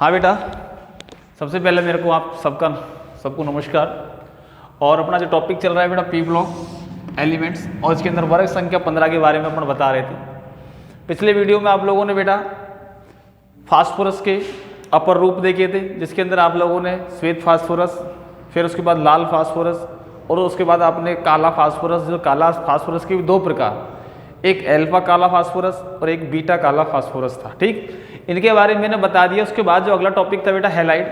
हाँ बेटा, सबसे पहले मेरे को आप सबको नमस्कार। और अपना जो टॉपिक चल रहा है बेटा पी ब्लॉक एलिमेंट्स, और इसके अंदर वर्ग संख्या 15 के बारे में अपन बता रहे थे। पिछले वीडियो में आप लोगों ने बेटा फास्फोरस के अपर रूप देखे थे, जिसके अंदर आप लोगों ने श्वेत फास्फोरस, फिर उसके बाद लाल फास्फोरस, और उसके बाद आपने काला फास्फोरस। जो काला फास्फोरस के भी दो प्रकार, एक एल्फा काला फास्फोरस और एक बीटा काला फास्फोरस था। ठीक, इनके बारे में मैंने बता दिया। उसके बाद जो अगला टॉपिक था बेटा हैलाइड,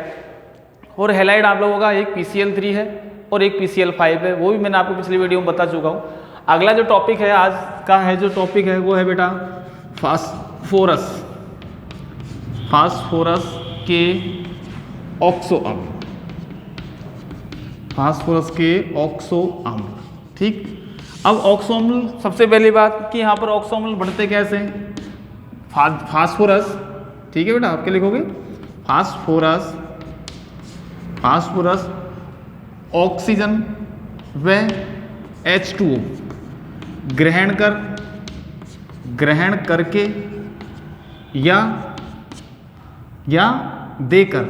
और हैलाइड आप लोगों का एक PCl3 है और एक PCl5 है, वो भी मैंने आपको पिछली वीडियो में बता चुका हूँ। अगला जो टॉपिक है आज का है, जो टॉपिक है वो है बेटा फास्फोरस के ऑक्सो अम्ल, फास्फोरस के ऑक्सो अम्ल। ठीक, अब ऑक्सो अम्ल, सबसे पहली बात कि यहाँ पर ऑक्सो अम्ल बढ़ते कैसे हैं। फास्फोरस, ठीक है बेटा, आपके लिखोगे फास्फोरस ऑक्सीजन व H2O ग्रहण करके या देकर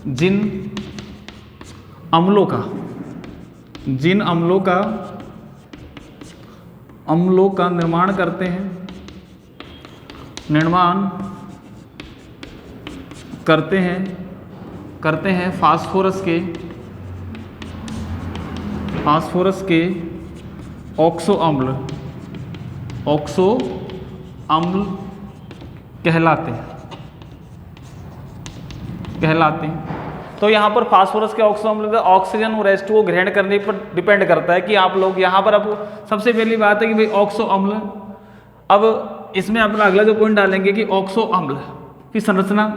जिन अम्लों का निर्माण करते हैं फास्फोरस के ऑक्सो अम्ल कहलाते हैं। तो यहाँ पर फास्फोरस के ऑक्सो अम्ल ऑक्सीजन और H2O ग्रहण करने पर डिपेंड करता है कि आप लोग यहाँ पर, अब सबसे पहली बात है कि भाई ऑक्सो अम्ल, अब इसमें अपना अगला जो पॉइंट डालेंगे कि ऑक्सो अम्ल की संरचना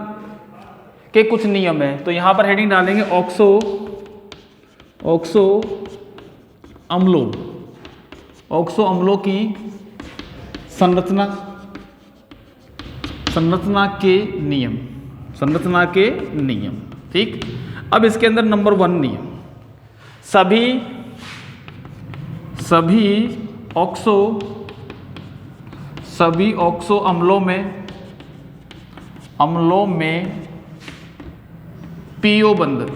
के कुछ नियम है। तो यहाँ पर हेडिंग डालेंगे ऑक्सो अम्लों की संरचना के नियम। ठीक, अब इसके अंदर नंबर 1 नियम, सभी ऑक्सो अम्लों में पीओ बंध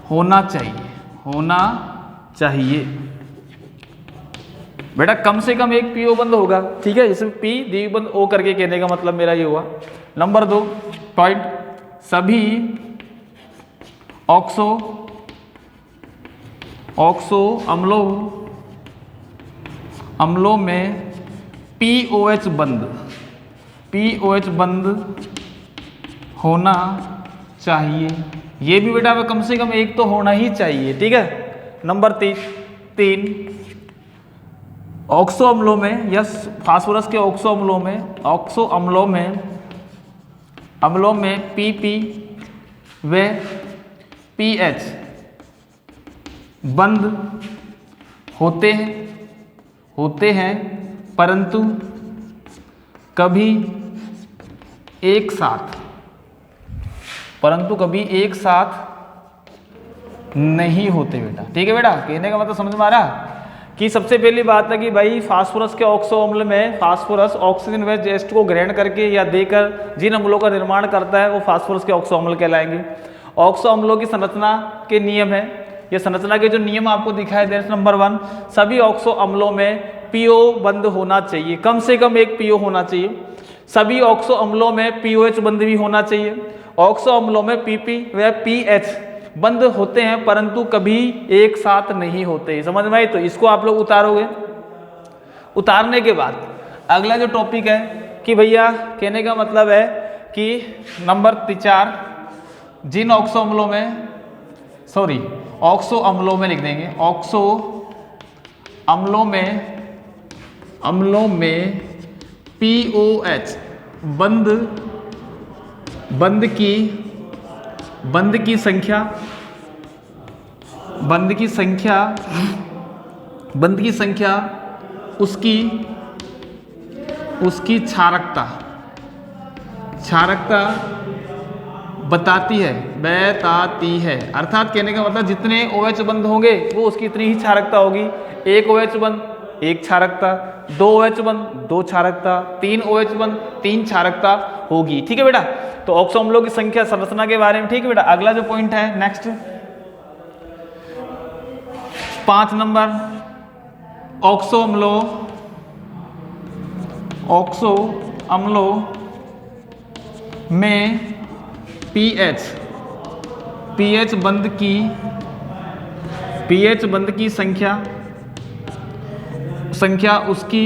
होना चाहिए बेटा, कम से कम एक पीओ बंध होगा। ठीक है, इसमें पी द्विबंध ओ करके कहने का मतलब मेरा ये हुआ। नंबर 2 पॉइंट, सभी ऑक्सो अम्लों में POH बंध होना चाहिए। ये भी बेटा कम से कम एक तो होना ही चाहिए। ठीक है। नंबर 3 ऑक्सो अम्लों में या फास्फोरस के ऑक्सो अम्लों में PP व PH बंध होते हैं, परंतु कभी एक साथ नहीं होते बेटा। ठीक है बेटा, कहने का मतलब समझ में आ रहा कि सबसे पहली बात है कि भाई फास्फोरस के ऑक्सो अम्ल में फास्फोरस ऑक्सीजन व H2O को ग्रहण करके या देकर जिन अम्लों का निर्माण करता है वो फास्फोरस के ऑक्सो अम्ल कहलाएंगे। ऑक्सो अम्लों की संरचना के नियम है, ये संरचना के जो नियम आपको दिखाई दे रहे हैं। नंबर 1, सभी ऑक्सो अम्लों में PO बंध होना चाहिए, कम से कम एक PO होना चाहिए। सभी ऑक्सो अम्लों में POH बंध भी होना चाहिए। ऑक्सो अम्लों में PP व PH बंध होते हैं, परंतु कभी एक साथ नहीं होते। समझ में आई? तो इसको आप लोग उतारोगे। उतारने के बाद अगला जो टॉपिक है कि भैया कहने का मतलब है कि नंबर 4, जिन ऑक्सो अम्लों में लिख देंगे, ऑक्सो अम्लों में POH बंध की संख्या उसकी क्षारकता बताती है। अर्थात कहने का मतलब जितने OH बंध होंगे वो उसकी इतनी ही क्षारकता होगी। एक OH बंध एक क्षारकता, 2 OH बंद 2 क्षारकता, 3 OH बंद 3 क्षारकता होगी। ठीक है बेटा, तो ऑक्सो अम्लों की संख्या संरचना के बारे में। ठीक है बेटा, अगला जो पॉइंट है नेक्स्ट 5 नंबर, ऑक्सो अम्लों में पीएच बंध की संख्या उसकी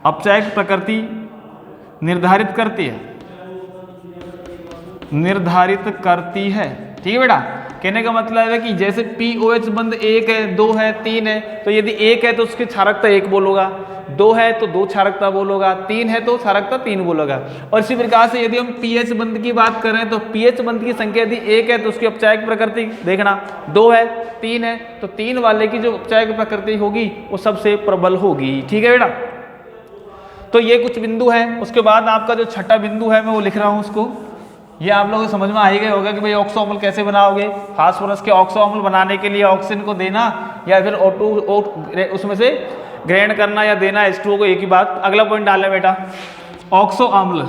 अपचायक प्रकृति निर्धारित करती है। ठीक है बेटा, कहने का मतलब है कि जैसे POH बंध 1 है, 2 है, 3 है, तो यदि 1 है तो उसकी क्षारकता 1 बोलोगा, 2 है तो 2 क्षारकता बोलोगा, 3 है तो क्षारकता 3 बोलोगा। और इसी प्रकार से यदि हम pH बंध की बात करें तो pH बंध की संख्या यदि 1 है तो उसकी अपचायक प्रकृति देखना, 2 है, 3 है, तो 3 वाले की जो अपचायक प्रकृति होगी वो सबसे प्रबल होगी। ठीक है बेटा, तो ये कुछ बिंदु है। उसके बाद आपका जो छठा बिंदु है मैं वो लिख रहा हूँ उसको, ये आप लोगों को समझ में आ ही गया होगा कि भाई ऑक्सो अम्ल कैसे बनाओगे। फास्फोरस के ऑक्सो अम्ल बनाने के लिए ऑक्सीजन को देना या फिर O2 उसमें से ग्रहण करना या देना H2O को, एक ही बात। अगला पॉइंट डालें बेटा, ऑक्सो अम्ल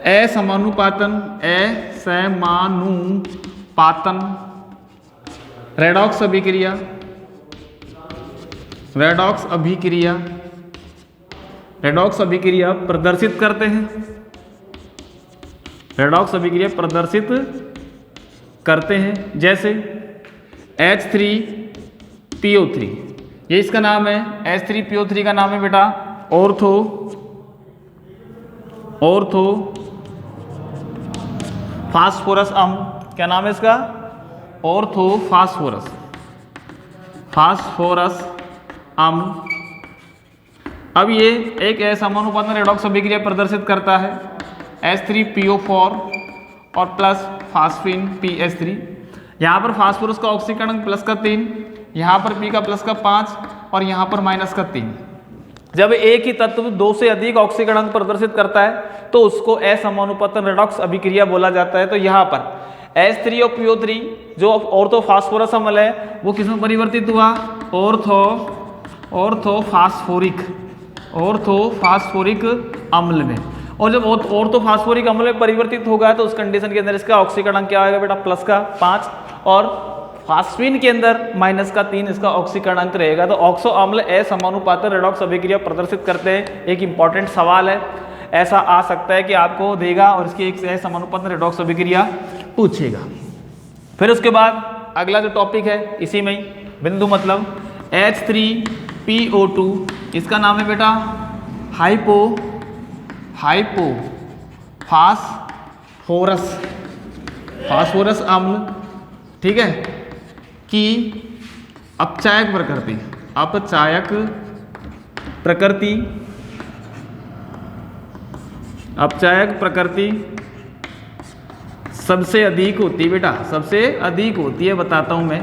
असमानुपातन रेडॉक्स अभिक्रिया प्रदर्शित करते हैं, जैसे H3PO3, ये इसका नाम है। H3PO3 का नाम है बेटा ऑर्थो फास्फोरस अम्ल। क्या नाम है इसका? ऑर्थो फास्फोरस अम्ल। अब ये एक असमानुपातन रेडॉक्स अभिक्रिया प्रदर्शित करता है, H3PO4 और प्लस फास्फीन PH3। यहाँ पर फास्फोरस का ऑक्सीकरण प्लस का 3, यहाँ पर P का प्लस का 5 और यहाँ पर माइनस का 3। जब एक ही तत्व 2 से अधिक ऑक्सीकरण प्रदर्शित करता है तो उसको असमानुपातन रेडॉक्स अभिक्रिया बोला जाता है। तो यहाँ पर H3 और PO3 जो ऑर्थो फास्फोरस अम्ल है वो किसमें परिवर्तित हुआ? ऑर्थो फास्फोरिक अम्ल में। और जब ऑर्थो फास्फोरिक अम्ल में परिवर्तित होगा तो उस कंडीशन के अंदर इसका ऑक्सीकरण क्या आएगा बेटा? प्लस का 5 और फास्फीन के अंदर माइनस का 3 इसका ऑक्सीकरण रहेगा। तो ऑक्सो अम्ल असमानुपातन रेडॉक्स अभिक्रिया प्रदर्शित करते हैं। एक इंपॉर्टेंट सवाल है, ऐसा आ सकता है कि आपको देगा और इसकी एक असमानुपातन रेडॉक्स अभिक्रिया पूछेगा। फिर उसके बाद अगला जो टॉपिक है इसी में ही बिंदु मतलब H3PO2, इसका नाम है बेटा फास्फोरस अम्ल। ठीक है, की अपचायक प्रकृति सबसे अधिक होती है बेटा, सबसे अधिक होती है, बताता हूं मैं।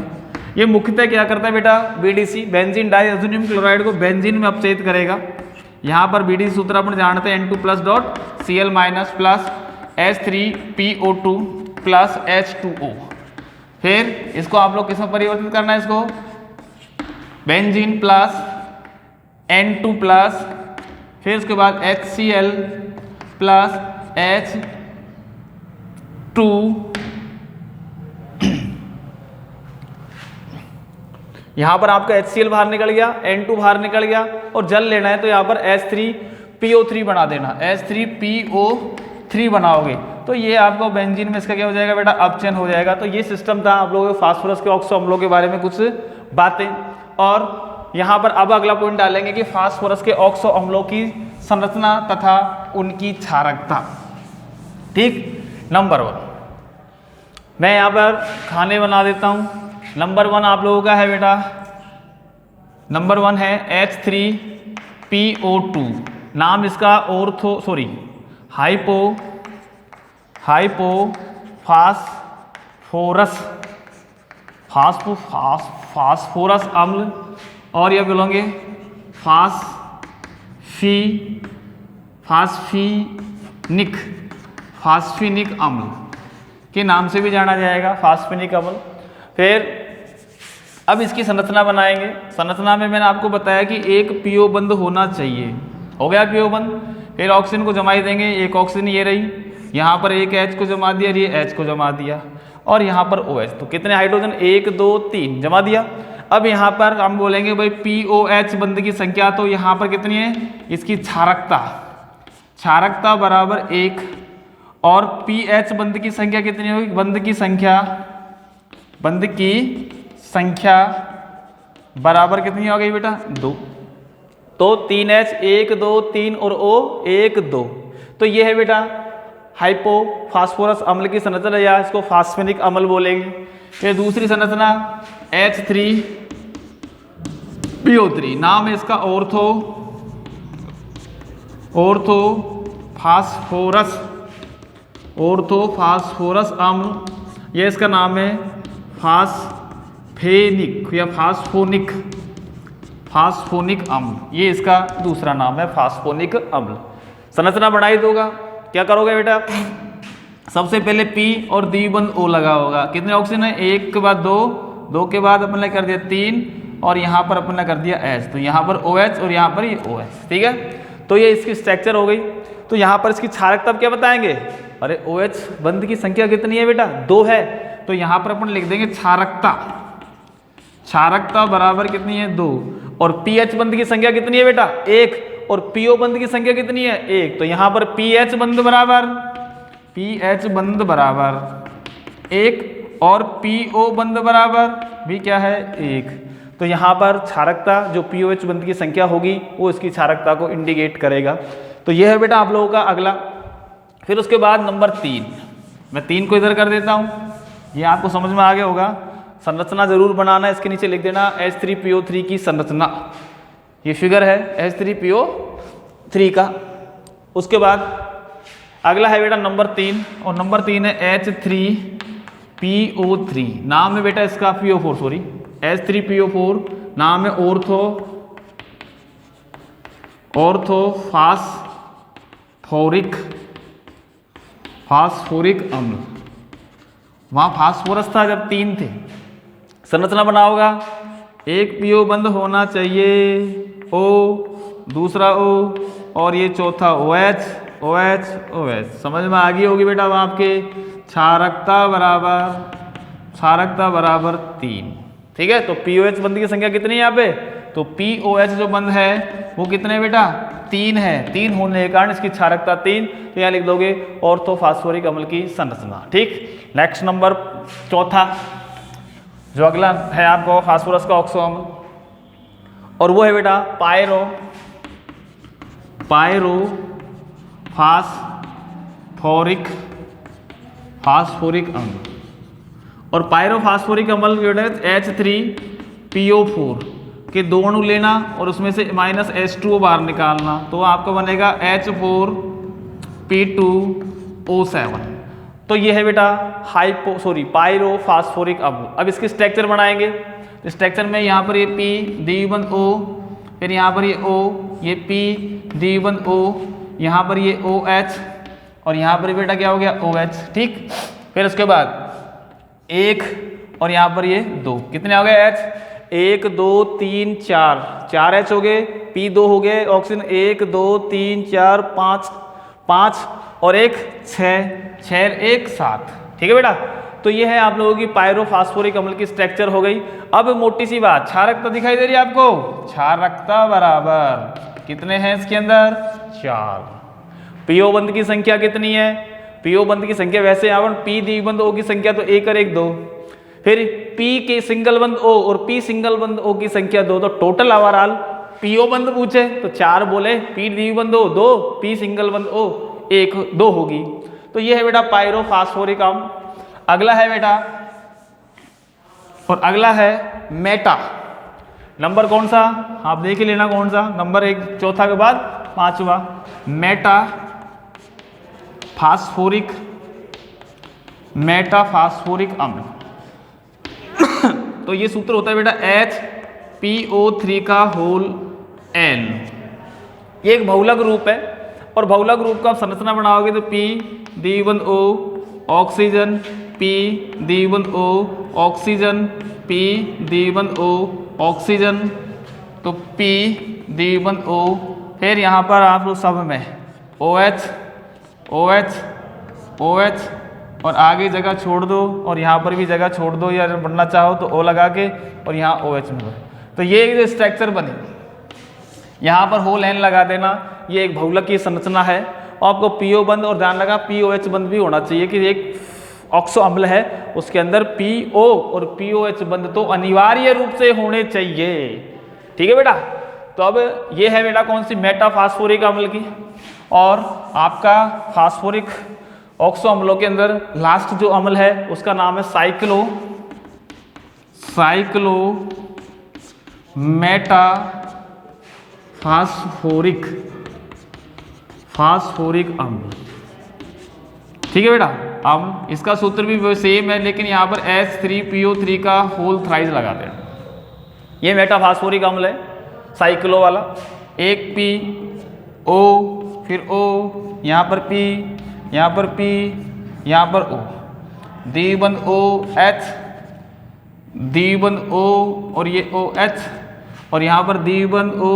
ये मुख्यतः क्या करता है बेटा? BDC बेंजीन डाइअज़ोनियम क्लोराइड को बेंजीन में अपचयित करेगा। यहाँ पर BDC सूत्र अपन जानते हैं N2+.Cl- plus H3PO2 plus H2O। फिर इसको आप लोग किसमें परिवर्तित करना है? इसको बेंजीन प्लस N2 प्लस, फिर उसके बाद HCl प्लस H2। यहाँ पर आपका HCl बाहर निकल गया, N2 बाहर निकल गया और जल लेना है तो यहाँ पर H3PO3 बना देना, H3PO3 बनाओगे तो ये आपको बेंजीन में इसका क्या हो जाएगा बेटा? अपचयन हो जाएगा। तो ये सिस्टम था आप लोगों के फास्फोरस के ऑक्सो अम्लों के बारे में कुछ बातें। और यहाँ पर अब अगला पॉइंट डालेंगे कि फास्फोरस के ऑक्सो अम्लों की संरचना तथा उनकी क्षारकता। ठीक, नंबर 1 मैं यहाँ पर खाने बना देता हूँ। नंबर 1 आप लोगों का है बेटा, नंबर 1 है H3PO2, नाम इसका फास्फोरस अम्ल, और यह बोलेंगे फास्फेनिक अम्ल के नाम से भी जाना जाएगा, फास्फेनिक अम्ल। फिर अब इसकी संरचना बनाएंगे। संरचना में मैंने आपको बताया कि एक पीओ बंद होना चाहिए, हो गया पीओ बंद। फिर ऑक्सीजन को जमा देंगे, एक ऑक्सीजन ये रही, यहाँ पर एक H को जमा दिया, ये H को जमा दिया, और यहाँ पर OH। तो कितने हाइड्रोजन, 1 2 3 जमा दिया। अब यहाँ पर हम बोलेंगे भाई POH बंद की संख्या, तो यहाँ पर कितनी है, इसकी क्षारकता बराबर 1, और PH बंद की संख्या कितनी होगी, बंद की संख्या बराबर कितनी हो गई बेटा, 2। तो 3H 1 2 3 और O 1 2। तो ये है बेटा हाइपोफास्फोरस अम्ल की संरचना, या इसको फास्फेनिक अम्ल बोलेंगे। फिर दूसरी संरचना H3PO3, नाम है इसका ऑर्थोफास्फोरस अम्ल, ये इसका नाम है फास्फेनिक या फास्फोनिक अम्ल, ये इसका दूसरा नाम है फास्फोनिक अम्ल। संरचना बढ़ाई दोगा, क्या करोगे बेटा, सबसे पहले P और द्विबंध O लगा होगा। कितने ऑक्सीजन है, 1 के बाद 2, 2 के बाद अपन ने कर दिया 3, और यहाँ पर अपन ने कर दिया H, तो यहाँ पर OH और यहाँ पर ये OH, ठीक है। तो ये इसकी स्ट्रक्चर हो गई। तो यहाँ पर इसकी क्षारकता क्या बताएंगे, अरे OH बंध की संख्या कितनी है बेटा, 2 है, तो यहाँ पर अपन लिख देंगे क्षारकता बराबर कितनी है, 2, और PH बंध की संख्या कितनी है बेटा, 1, और PO बंध की संख्या कितनी है, 1। तो यहाँ पर PH बंध बराबर 1 और PO बंध बराबर भी क्या है, 1। तो यहाँ पर क्षारकता जो POH बंध की संख्या होगी वो इसकी क्षारकता को इंडिकेट करेगा। तो यह है बेटा आप लोगों का अगला। फिर उसके बाद नंबर 3, मैं 3 को इधर कर देता हूँ, ये आपको समझ में आ गया होगा। संरचना जरूर बनाना, इसके नीचे लिख देना H3PO3 की संरचना, ये फिगर है H3PO3 का। उसके बाद अगला है बेटा नंबर 3, और नंबर 3 है H3PO3, नाम है बेटा इसका H3PO4, नाम है फास्फोरिक अम्ल। वहाँ फास्फोरस था जब 3 थे। संरचना बनाओगा, एक PO बंद होना चाहिए, O, दूसरा O, और ये चौथा OH। समझ में आ गई होगी बेटा अब आपके। क्षारकता बराबर 3, ठीक है। तो POH बंद की संख्या कितनी है यहाँ पे, तो POH जो बंद है वो कितने बेटा, 3 है। 3 होने के कारण इसकी क्षारकता 3, तो यहाँ लिख दोगे ऑर्थोफास्फोरिक अम्ल की संरचना, ठीक। नेक्स्ट नंबर चौथा जो अगला है आपको फास्फोरस का ऑक्सो अम्ल, और वो है बेटा फास्फोरिक अम्ल। और पायरोफास्फोरिक अम्ल जो है H3PO4 के 2 अणु लेना और उसमें से -H2O बाहर निकालना, तो आपको बनेगा H4P2O7। तो ये है बेटा पायरोफास्फोरिक अम्ल। अब इसकी स्ट्रक्चर बनाएंगे। तो स्ट्रक्चर में यहाँ पर ये P द्विबंध O, फिर यहाँ पर ये O, ये P द्विबंध O, यहाँ पर ये OH, और यहाँ पर बेटा क्या हो गया, OH, ठीक। फिर उसके बाद 1 और यहाँ पर ये 2, कितने हो गए H, 1 2 3 4 H हो गए, P2 हो गए ऑक्सीजन, 1 2 3 4 5 और 1 6 1 7, ठीक है बेटा। तो ये है आप लोगों की पायरोफास्फोरिक अम्ल की स्ट्रक्चर हो गई। अब मोटी सी बात, क्षारकता दिखाई दे रही है आपको, क्षारकता बराबर कितने हैं इसके अंदर, 4। PO बंध की संख्या कितनी है, PO बंध की संख्या वैसे यहाँ पर P द्विबंध O की संख्या तो 1 और 1 2, फिर P के सिंगल बंध O और P सिंगल बंध O की संख्या 2, तो टोटल ओवरऑल PO बंध पूछे तो 4 बोले, P द्विबंध O 2, P सिंगल बंध O 1 2 होगी। तो ये है बेटा पायरोफास्फोरिक अम्ल। अगला है बेटा, और अगला है मेटा। नंबर कौन सा, आप देख ही लेना कौन सा नंबर, 1 चौथा के बाद 5वां, मेटा फास्फोरिक अम्ल। तो ये सूत्र होता है बेटा HPO3 का होल N। ये एक बहुलक रूप है। और बहुलक ग्रुप का संरचना बनाओगे तो P(D1O) oxygen, P(D1O) oxygen, P(D1O) oxygen, तो P(D1O), फिर यहाँ पर आप लोग सब में OH OH OH और आगे जगह छोड़ दो और यहाँ पर भी जगह छोड़ दो, या बढ़ना चाहो तो O लगा के और यहाँ OH में। तो ये जो स्ट्रक्चर बने, यहाँ पर होल एन लगा देना, ये एक बहुलक की संरचना है। और आपको PO बंद और ध्यान लगा POH बंद भी होना चाहिए कि एक ऑक्सो अम्ल है उसके अंदर PO और POH बंद तो अनिवार्य रूप से होने चाहिए। ठीक है बेटा। तो अब ये है बेटा कौन सी, मेटाफास्फोरिक अम्ल की। और आपका फास्फोरिक ऑक्सो अम्लों के अंदर लास्ट जो अम्ल है उसका नाम है फास्फोरिक अम्ल। ठीक है बेटा। अब इसका सूत्र भी सेम है, लेकिन यहाँ पर H3PO3 का होल थ्राइस लगाते हैं। ये मेटाफास्फोरिक अम्ल है साइक्लो वाला, एक P O फिर O, यहाँ पर P, यहाँ पर P, यहाँ पर O, D1OH, D1O और ये OH, और यहाँ पर D1O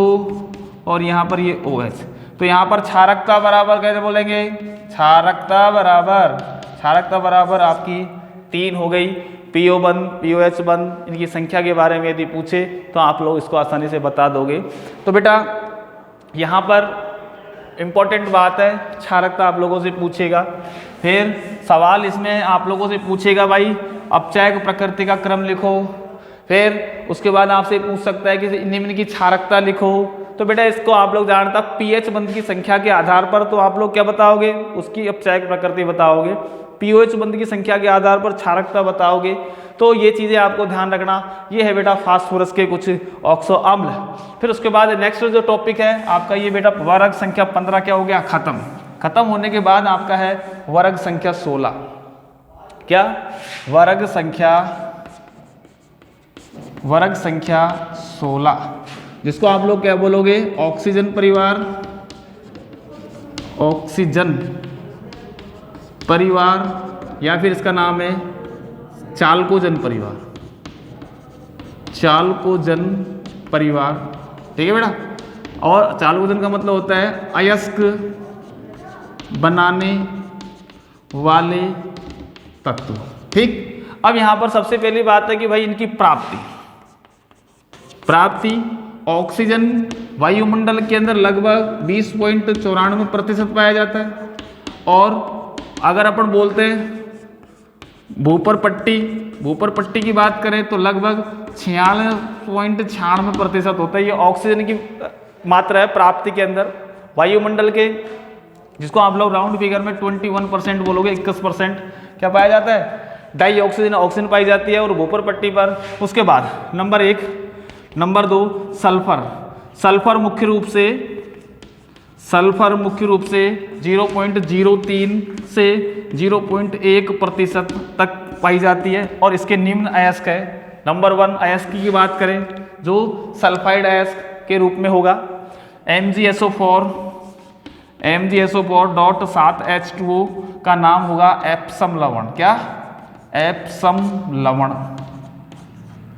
और यहाँ पर ये OH। तो यहाँ पर क्षारकता बराबर कैसे बोलेंगे, क्षारकता बराबर आपकी 3 हो गई। PO बंद POH बंद, इनकी संख्या के बारे में यदि पूछे तो आप लोग इसको आसानी से बता दोगे। तो बेटा यहाँ पर इम्पॉर्टेंट बात है, क्षारकता आप लोगों से पूछेगा। फिर सवाल इसमें आप लोगों से पूछेगा भाई अपचयक प्रकृति का क्रम लिखो। फिर उसके बाद आपसे पूछ सकता है कि निम्न की क्षारकता लिखो। तो बेटा इसको आप लोग जानता पीएच बंद की संख्या के आधार पर तो आप लोग क्या बताओगे, उसकी अपचयक प्रकृति बताओगे। पीओएच बंद की संख्या के आधार पर क्षारकता बताओगे। तो ये चीज़ें आपको ध्यान रखना। ये है बेटा फास्फोरस के कुछ ऑक्सो अम्ल। फिर उसके बाद नेक्स्ट जो टॉपिक है आपका ये बेटा वर्ग संख्या 15 क्या हो गया, खत्म होने के बाद आपका है वर्ग संख्या 16। क्या वर्ग संख्या 16, जिसको आप लोग क्या बोलोगे, ऑक्सीजन परिवार, या फिर इसका नाम है चालकोजन परिवार। ठीक है बेटा। और चालकोजन का मतलब होता है अयस्क बनाने वाले तत्व। ठीक। अब यहां पर सबसे पहली बात है कि भाई इनकी प्राप्ति ऑक्सीजन वायुमंडल के अंदर लगभग 20.94% पाया जाता है। और अगर अपन बोलते हैं भूपर पट्टी की बात करें तो लगभग 46.96% होता है। ये ऑक्सीजन की मात्रा है प्राप्ति के अंदर वायुमंडल के, जिसको आप लोग राउंड फिगर में 21% बोलोगे, 21% क्या पाया जाता है, डाई ऑक्सीजन पाई जाती है और भूपर पट्टी पर। उसके बाद नंबर 1, नंबर 2 सल्फर मुख्य रूप से 0.03 से 0.1% तक पाई जाती है। और इसके निम्न अयस्क है। नंबर 1 अयस्क की बात करें जो सल्फाइड अयस्क के रूप में होगा MgSO4.7H2O का नाम होगा एप्सम लवण। क्या, एप्सम लवण।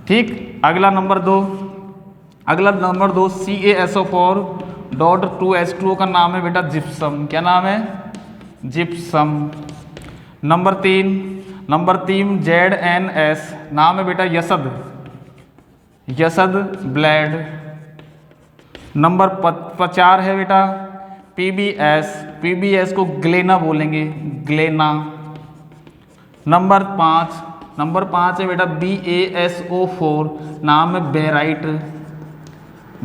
ठीक। अगला नंबर 2 CaSO4.2H2O का नाम है बेटा जिप्सम। क्या नाम है, जिप्सम। नंबर 3 ZnS नाम है बेटा यसद ब्लेड। नंबर 4 है बेटा PbS को ग्लेना बोलेंगे, ग्लेना। नंबर 5 है बेटा BaSO4 नाम है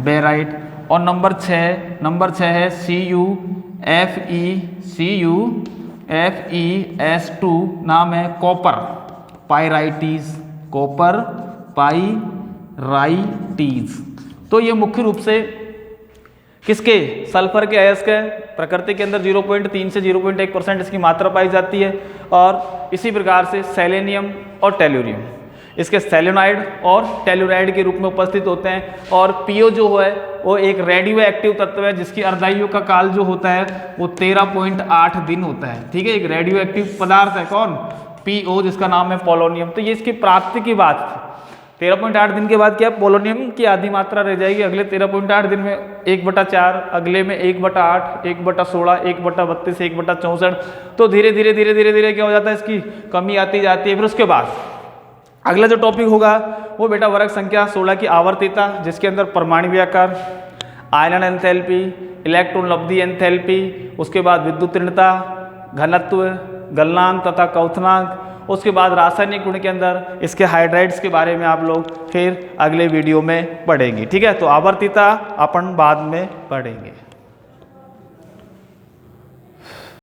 बेराइट। और नंबर 6 है CuFeS2 नाम है कॉपर पाइराइटीज। तो ये मुख्य रूप से किसके, सल्फर के अयस्क है। प्रकृति के अंदर 0.3 से 0.1% इसकी मात्रा पाई जाती है। और इसी प्रकार से सेलेनियम और टेल्यूरियम, इसके सेलेनाइड और टेलुराइड के रूप में उपस्थित होते हैं। और पीओ जो है वो एक रेडियो एक्टिव तत्व है जिसकी अर्धायु का काल जो होता है वो 13.8 दिन होता है। ठीक है, एक रेडियो एक्टिव पदार्थ है कौन, पीओ, जिसका नाम है पोलोनियम। तो ये इसकी प्राप्ति की बात थी। 13.8 दिन के बाद क्या पोलोनियम की आधी मात्रा रह जाएगी। अगले 13.8 दिन में 1/4, अगले में 1/8, 1/16, 1/32, 1/64। तो धीरे धीरे धीरे धीरे धीरे क्या हो जाता है, इसकी कमी आती जाती है। फिर उसके बाद अगला जो टॉपिक होगा वो बेटा वर्ग संख्या 16 की आवर्तिता, जिसके अंदर परमाणु आकार, आयनन एंथैल्पी, इलेक्ट्रॉन लब्धि एंथैल्पी, उसके बाद विद्युत ऋणता, घनत्व, गलनांक तथा क्वथनांक, उसके बाद रासायनिक गुण के अंदर इसके हाइड्राइड्स के बारे में आप लोग फिर अगले वीडियो में पढ़ेंगे। ठीक है, तो आवर्तिता अपन बाद में पढ़ेंगे।